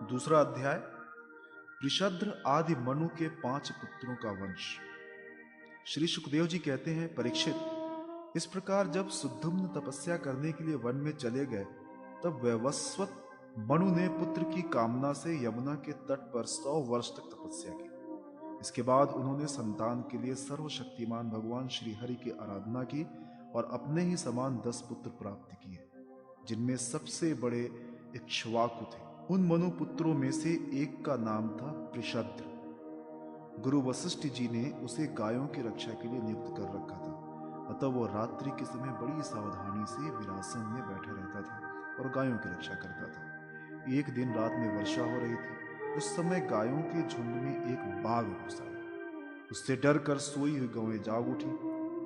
दूसरा अध्याय, वृषद्र आदि मनु के 5 पुत्रों का वंश। श्री सुखदेव जी कहते हैं, परीक्षित, इस प्रकार जब सुद्धुम्न तपस्या करने के लिए वन में चले गए, तब वैवस्वत मनु ने पुत्र की कामना से यमुना के तट पर 100 वर्ष तक तपस्या की। इसके बाद उन्होंने संतान के लिए सर्वशक्तिमान भगवान श्री हरि की आराधना की और अपने ही समान 10 पुत्र प्राप्त किए, जिनमें सबसे बड़े इक्ष्वाकु थे। उन मनु पुत्रों में से एक का नाम था वृषद्र। गुरु वशिष्ठ जी ने उसे गायों की रक्षा के लिए नियुक्त कर रखा था, अतः वो रात्रि के समय बड़ी सावधानी से विरासन में बैठा रहता था और गायों की रक्षा करता था। एक दिन रात में वर्षा हो रही थी। उस समय गायों के झुंड में एक बाघ घुस आया। उससे डर कर सोई हुई गौएं जाग उठी।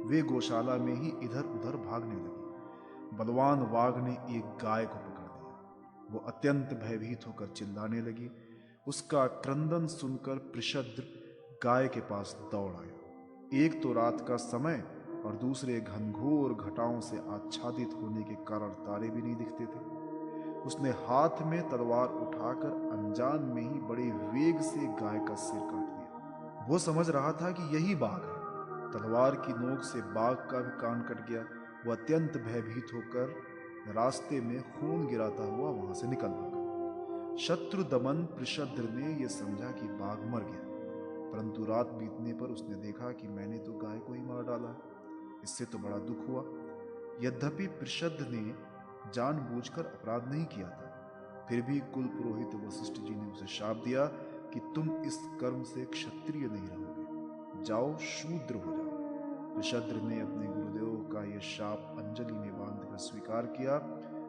वे गौशाला में ही इधर उधर भागने लगी। बलवान बाघ ने एक गाय को पकड़ लिया। वो अत्यंत भयभीत होकर चिल्लाने लगी। उसका क्रंदन सुनकर वृषद्र गाय के पास दौड़ आया। एक तो रात का समय और दूसरे घनघोर घटाओं से आच्छादित होने के कारण तारे भी नहीं दिखते थे। उसने हाथ में तलवार उठाकर अनजान में ही बड़े वेग से गाय का सिर काट दिया। वो समझ रहा था कि यही बाघ है। तलवार की नोक से बाघ का भी कान कट गया। वो अत्यंत भयभीत होकर रास्ते में खून गिराता हुआ वहां से निकल भागा। शत्रु दमन वृषद्र ने यह समझा कि बाघ मर गया, परंतु रात बीतने पर उसने देखा कि मैंने तो गाय को ही मार डाला है। इससे तो बड़ा दुख हुआ। यद्यपि वृषद्र ने जानबूझकर अपराध नहीं किया था, फिर भी कुल पुरोहित वशिष्ठ जी ने उसे शाप दिया कि तुम इस कर्म से क्षत्रिय नहीं रहोगे, जाओ शूद्र हो जाओ। वृषद्र ने अपने गुरुदेव का यह शाप अंजलि में बांधकर स्वीकार किया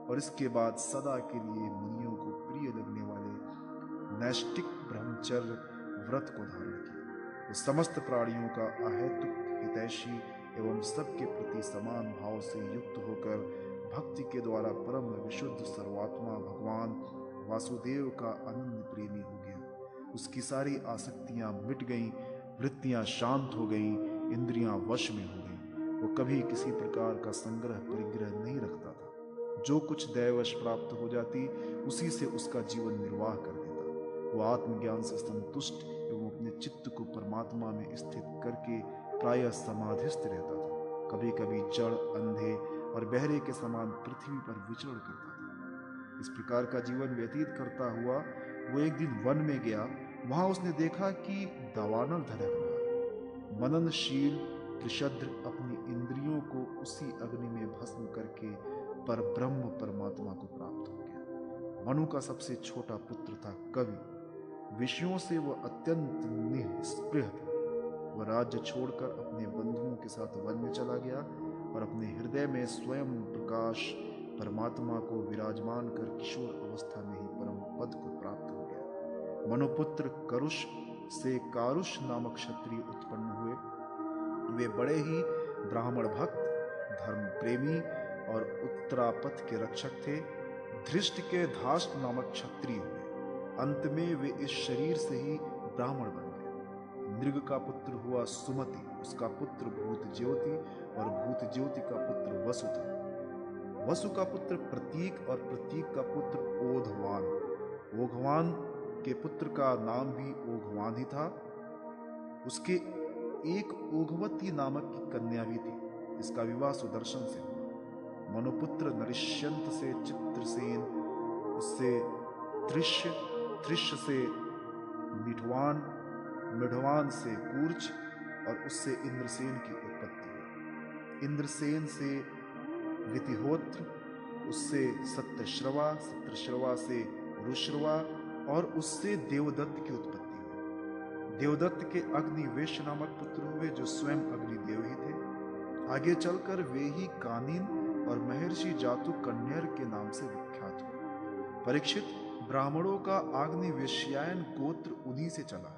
और इसके बाद सदा के लिए मुनियों को प्रिय लगने वाले नैष्टिक ब्रह्मचर्य व्रत को धारण किया। वो समस्त प्राणियों का अहेतुक हितैषी एवं सबके प्रति समान भाव से युक्त होकर भक्ति के द्वारा परम विशुद्ध सर्वात्मा भगवान वासुदेव का अनन्य प्रेमी हो गया। उसकी सारी आसक्तियां मिट गईं, वृत्तियां शांत हो गईं, इंद्रियां वश में हो गईं। वो कभी किसी प्रकार का संग्रह परिग्रह नहीं रखता था। जो कुछ दैवश प्राप्त हो जाती, उसी से उसका जीवन निर्वाह कर देता। वो आत्मज्ञान से संतुष्ट एवं अपने चित्त को परमात्मा में स्थित करके प्रायः समाधिस्थ रहता था। कभी कभी जड़, अंधे और बहरे के समान पृथ्वी पर विचरण करता था। इस प्रकार का जीवन व्यतीत करता हुआ वो एक दिन वन में गया। वहां उसने देखा कि दावानल धधक रहा है। मननशील वृषद्र अपनी इंद्रियों को उसी अग्नि में भस्म करके पर ब्रह्म परमात्मा को प्राप्त हो गया। मनु का सबसे छोटा पुत्र था कवि। विषयों से वह अत्यंत निस्पृह था। वह राज्य छोड़कर अपने बंधुओं के साथ वन में चला गया और अपने हृदय में स्वयं प्रकाश परमात्मा को विराजमान कर किशोर अवस्था में ही परम पद को प्राप्त हो गया। मनुपुत्र करुष से कारुष नामक क्षत्रिय उत्पन्न हुए। वे बड़े ही ब्राह्मण भक्त, धर्म प्रेमी और उत्तरापथ के रक्षक थे। धृष्ट के धाष्ट नामक क्षत्रिय हुए। अंत में वे इस शरीर से ही ब्राह्मण बन गए। नृग का पुत्र हुआ सुमति, उसका पुत्र भूत ज्योति और भूत ज्योति का पुत्र वसु था। वसु का पुत्र प्रतीक और प्रतीक का पुत्र ओघवान। ओघवान के पुत्र का नाम भी ओघवान ही था। उसके एक ओघवती नामक की कन्या भी थी। इसका विवाह सुदर्शन से हुआ। मनुपुत्र नरिष्यंत से चित्रसेन, उससे दृश्य, दृश्य से मिठवान, मिढ़वान से कूर्च और उससे इंद्रसेन की उत्पत्ति हुई। इंद्रसेन से वितिहोत्र, उससे सत्यश्रवा, सत्यश्रवा से रुश्रवा और उससे देवदत्त की उत्पत्ति हुई। देवदत्त के अग्निवेश नामक पुत्र हुए, जो स्वयं अग्निदेव ही थे। आगे चलकर वे ही कानिन और महर्षि जातु कन्यर के नाम से विख्यात हुए। परीक्षित, ब्राह्मणों का आग्निवेश्यायन गोत्र उन्हीं से चला है।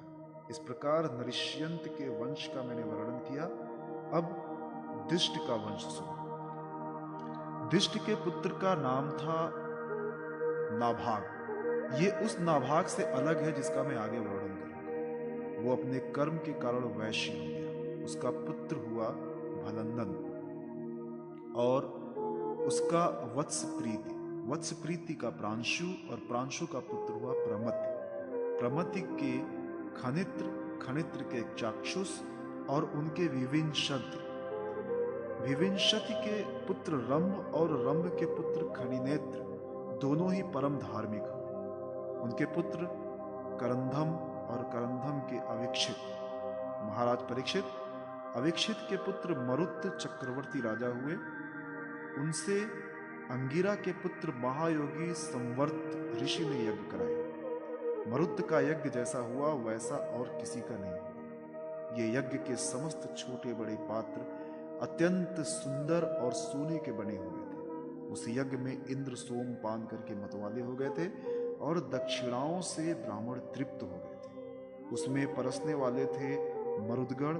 इस प्रकार नरिष्यंत के वंश का मैंने वर्णन किया। अब दिष्ट का वंश सुनो। दिष्ट के पुत्र का नाम था नाभाग। ये उस नाभाग से अलग है जिसका मैं आगे वर्णन करूंगा। वो अपने कर्म के कारण वैश्य हो गया। उसका पुत्र हुआ भलंदन और उसका वत्स प्रीति। वत्स प्रीति का प्रांशु और प्रांशु का पुत्र हुआ प्रमति, प्रमति के खनित्र, खनित्र के चाक्षुष और उनके विविंशति, विविंशति के पुत्र रंभ और रंभ के पुत्र खनिनेत्र, दोनों ही परम धार्मिक हुए। उनके पुत्र करंधम और करंधम के अविक्षित। महाराज परीक्षित अविक्षित के पुत्र मरुत चक्रवर्ती राजा हुए। उनसे अंगिरा के पुत्र महायोगी संवर्त ऋषि ने यज्ञ कराया। मरुत का यज्ञ जैसा हुआ वैसा और किसी का नहीं हुआ। ये यज्ञ के समस्त छोटे बड़े पात्र अत्यंत सुंदर और सोने के बने हुए थे। उस यज्ञ में इंद्र सोम पान करके मतवाले हो गए थे और दक्षिणाओं से ब्राह्मण तृप्त हो गए थे। उसमें परसने वाले थे मरुदगण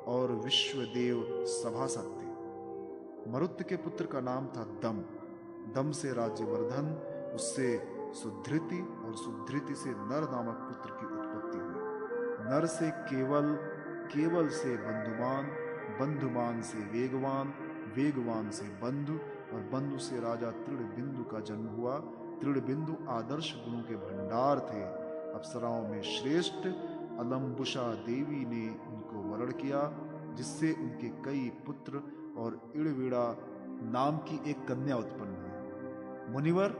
और विश्वदेव सभासद थे। मरुत के पुत्र का नाम था दम, दम से राज्यवर्धन, उससे सुधृति और सुधृति से नर नामक पुत्र की उत्पत्ति हुई। नर से केवल, केवल से बंधुमान, बंधुमान से वेगवान, वेगवान से बंधु और बंधु से राजा तृणबिंदु का जन्म हुआ। तृणबिंदु आदर्श गुणों के भंडार थे। अप्सराओं में श्रेष्ठ अलम्बुषा देवी ने उनको वरण किया, जिससे उनके कई पुत्र और इड़विड़ा नाम की एक कन्या उत्पन्न हुई। मुनिवर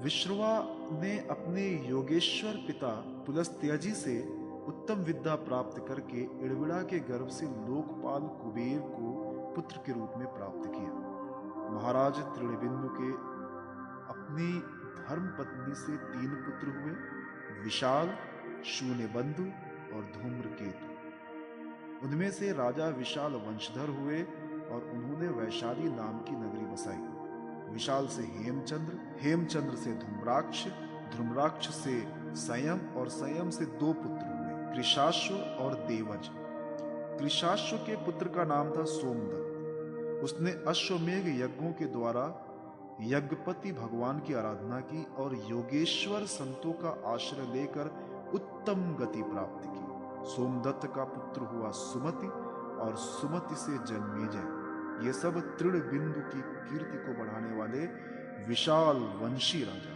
विश्रवा ने अपने योगेश्वर पिता पुलस्त्यजी से उत्तम विद्या प्राप्त करके इड़विड़ा के गर्भ से लोकपाल कुबेर को पुत्र के रूप में प्राप्त किया। महाराज तृणबिंदु के अपनी धर्म पत्नी से 3 पुत्र हुए, विशाल, शून्यबंधु और धूम्रकेतु। उनमें से राजा विशाल वंशधर हुए और उन्होंने वैशाली नाम की नगरी बसाई। विशाल से हेमचंद्र, हेमचंद्र से धूम्राक्ष, धूम्राक्ष से संयम और संयम से 2 पुत्र हुए, कृशाश्व और देवज। कृशाश्व के पुत्र का नाम था सोमदत्त। उसने अश्वमेघ यज्ञों के द्वारा यज्ञपति भगवान की आराधना की और योगेश्वर संतों का आश्रय लेकर उत्तम गति प्राप्त की। सोमदत्त का पुत्र हुआ सुमति और सुमति से जन्मेजय। ये सब तृणबिंदु की कीर्ति को बढ़ाने वाले विशाल वंशी राजा।